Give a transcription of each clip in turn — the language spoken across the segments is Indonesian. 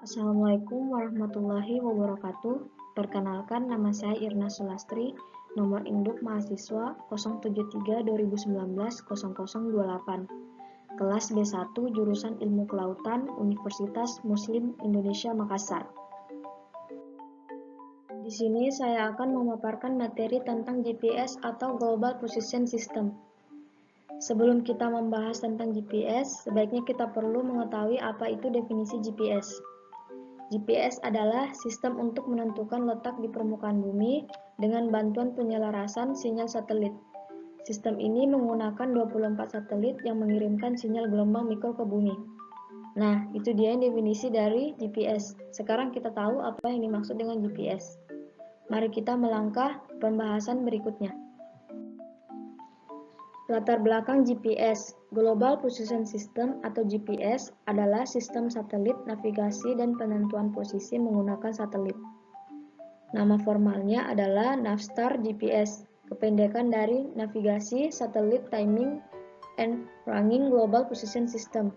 Assalamualaikum warahmatullahi wabarakatuh. Perkenalkan, nama saya Irna Sulastri, nomor induk mahasiswa 073-2019-0028, kelas B1 jurusan Ilmu Kelautan Universitas Muslim Indonesia Makassar. Di sini saya akan memaparkan materi tentang GPS atau Global Position System. Sebelum kita membahas tentang GPS, sebaiknya kita perlu mengetahui apa itu definisi GPS. GPS adalah sistem untuk menentukan letak di permukaan bumi dengan bantuan penyelarasan sinyal satelit. Sistem ini menggunakan 24 satelit yang mengirimkan sinyal gelombang mikro ke bumi. Nah, itu dia definisi dari GPS. Sekarang kita tahu apa yang dimaksud dengan GPS. Mari kita melangkah pembahasan berikutnya. Latar belakang GPS, Global Position System atau GPS adalah sistem satelit navigasi dan penentuan posisi menggunakan satelit. Nama formalnya adalah Navstar GPS, kependekan dari Navigasi Satelit Timing and Ranging Global Position System.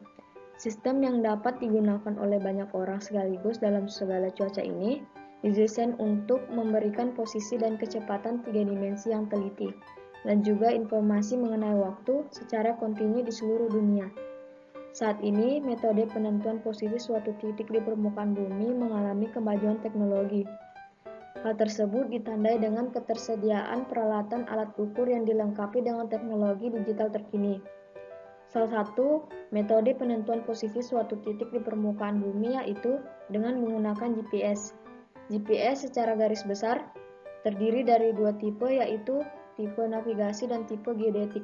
Sistem yang dapat digunakan oleh banyak orang sekaligus dalam segala cuaca ini didesain untuk memberikan posisi dan kecepatan 3 dimensi yang teliti, dan juga informasi mengenai waktu secara kontinu di seluruh dunia. Saat ini, metode penentuan posisi suatu titik di permukaan bumi mengalami kemajuan teknologi. Hal tersebut ditandai dengan ketersediaan peralatan alat ukur yang dilengkapi dengan teknologi digital terkini. Salah satu metode penentuan posisi suatu titik di permukaan bumi yaitu dengan menggunakan GPS. GPS secara garis besar terdiri dari dua tipe, yaitu tipe navigasi dan tipe geodetik.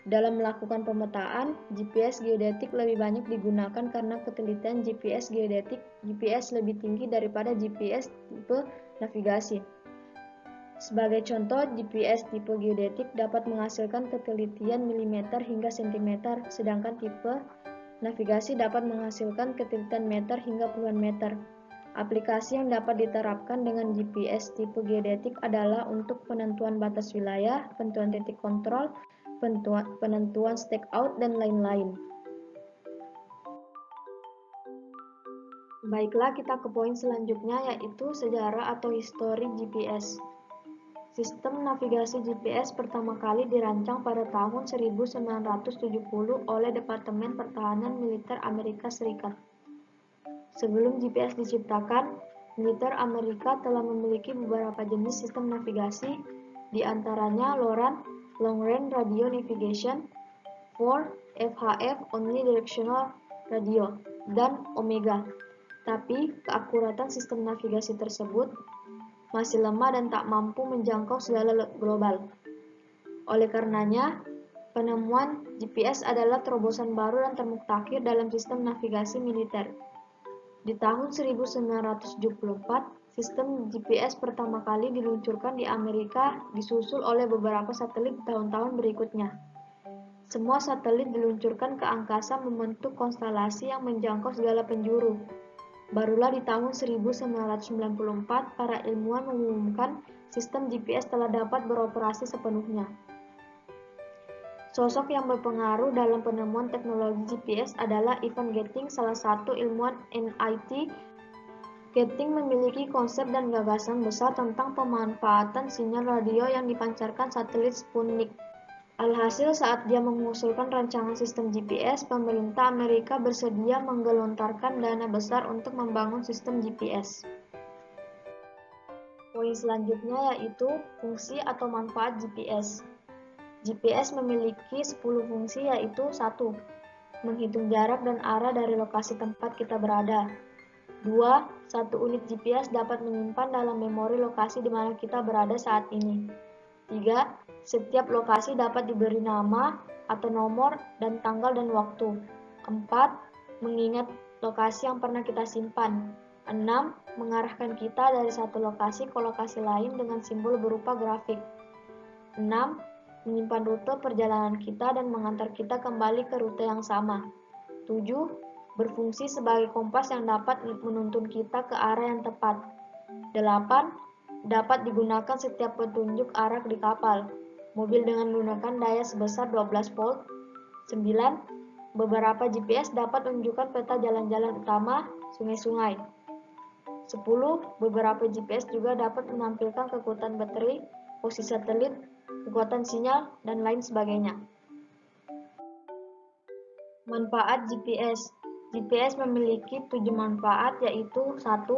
Dalam melakukan pemetaan, GPS geodetik lebih banyak digunakan karena ketelitian GPS geodetik GPS lebih tinggi daripada GPS tipe navigasi. Sebagai contoh, GPS tipe geodetik dapat menghasilkan ketelitian milimeter hingga sentimeter, sedangkan tipe navigasi dapat menghasilkan ketelitian meter hingga puluhan meter. Aplikasi yang dapat diterapkan dengan GPS tipe geodetik adalah untuk penentuan batas wilayah, penentuan titik kontrol, penentuan stakeout, dan lain-lain. Baiklah, kita ke poin selanjutnya, yaitu sejarah atau histori GPS. Sistem navigasi GPS pertama kali dirancang pada tahun 1970 oleh Departemen Pertahanan Militer Amerika Serikat. Sebelum GPS diciptakan, militer Amerika telah memiliki beberapa jenis sistem navigasi, di antaranya LORAN, Long Range Radio Navigation, for FHF Only Directional Radio, dan Omega. Tapi, keakuratan sistem navigasi tersebut masih lemah dan tak mampu menjangkau skala global. Oleh karenanya, penemuan GPS adalah terobosan baru dan termutakhir dalam sistem navigasi militer. Di tahun 1974, sistem GPS pertama kali diluncurkan di Amerika, disusul oleh beberapa satelit tahun-tahun berikutnya. Semua satelit diluncurkan ke angkasa membentuk konstelasi yang menjangkau segala penjuru. Barulah di tahun 1994, para ilmuwan mengumumkan sistem GPS telah dapat beroperasi sepenuhnya. Sosok yang berpengaruh dalam penemuan teknologi GPS adalah Ivan Getting, salah satu ilmuwan MIT. Getting memiliki konsep dan gagasan besar tentang pemanfaatan sinyal radio yang dipancarkan satelit Sputnik. Alhasil, saat dia mengusulkan rancangan sistem GPS, pemerintah Amerika bersedia menggelontorkan dana besar untuk membangun sistem GPS. Poin selanjutnya yaitu fungsi atau manfaat GPS. GPS memiliki 10 fungsi, yaitu 1. Menghitung jarak dan arah dari lokasi tempat kita berada. 2. Satu unit GPS dapat menyimpan dalam memori lokasi di mana kita berada saat ini. 3. Setiap lokasi dapat diberi nama atau nomor dan tanggal dan waktu. 4. Mengingat lokasi yang pernah kita simpan. 6. Mengarahkan kita dari satu lokasi ke lokasi lain dengan simbol berupa grafik. 6. Menyimpan rute perjalanan kita dan mengantar kita kembali ke rute yang sama. 7. Berfungsi sebagai kompas yang dapat menuntun kita ke arah yang tepat. 8. Dapat digunakan setiap petunjuk arah di kapal, mobil dengan menggunakan daya sebesar 12 volt. 9. beberapa GPS dapat menunjukkan peta jalan-jalan utama, sungai-sungai. 10. Beberapa GPS juga dapat menampilkan kekuatan baterai, posisi satelit, kekuatan sinyal, dan lain sebagainya. Manfaat GPS. GPS memiliki 7 manfaat, yaitu 1.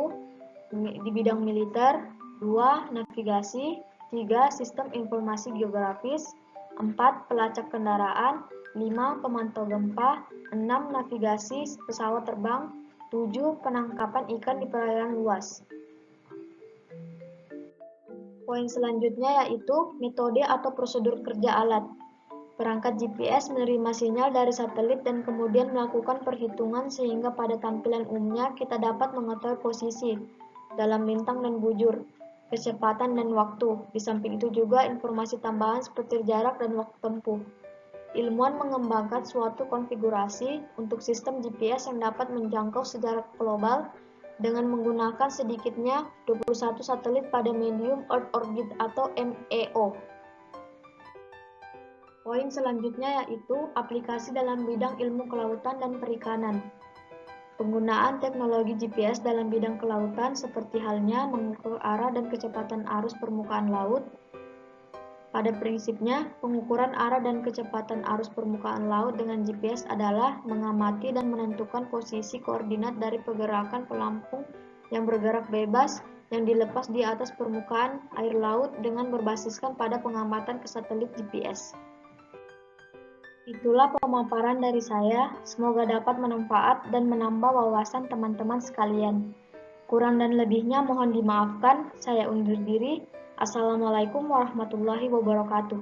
Di bidang militer, 2. Navigasi, 3. Sistem informasi geografis, 4. Pelacak kendaraan, 5. Pemantau gempa, 6. Navigasi pesawat terbang, 7. Penangkapan ikan di perairan luas. Poin selanjutnya yaitu metode atau prosedur kerja alat. Perangkat GPS menerima sinyal dari satelit dan kemudian melakukan perhitungan sehingga pada tampilan umumnya kita dapat mengetahui posisi dalam lintang dan bujur, kecepatan dan waktu. Di samping itu juga informasi tambahan seperti jarak dan waktu tempuh. Ilmuwan mengembangkan suatu konfigurasi untuk sistem GPS yang dapat menjangkau secara global dengan menggunakan sedikitnya 21 satelit pada medium Earth Orbit atau MEO. Poin selanjutnya yaitu aplikasi dalam bidang ilmu kelautan dan perikanan. Penggunaan teknologi GPS dalam bidang kelautan seperti halnya mengukur arah dan kecepatan arus permukaan laut. Pada prinsipnya, pengukuran arah dan kecepatan arus permukaan laut dengan GPS adalah mengamati dan menentukan posisi koordinat dari pergerakan pelampung yang bergerak bebas yang dilepas di atas permukaan air laut dengan berbasiskan pada pengamatan ke satelit GPS. Itulah pemaparan dari saya, semoga dapat bermanfaat dan menambah wawasan teman-teman sekalian. Kurang dan lebihnya mohon dimaafkan, saya undur diri. Assalamualaikum warahmatullahi wabarakatuh.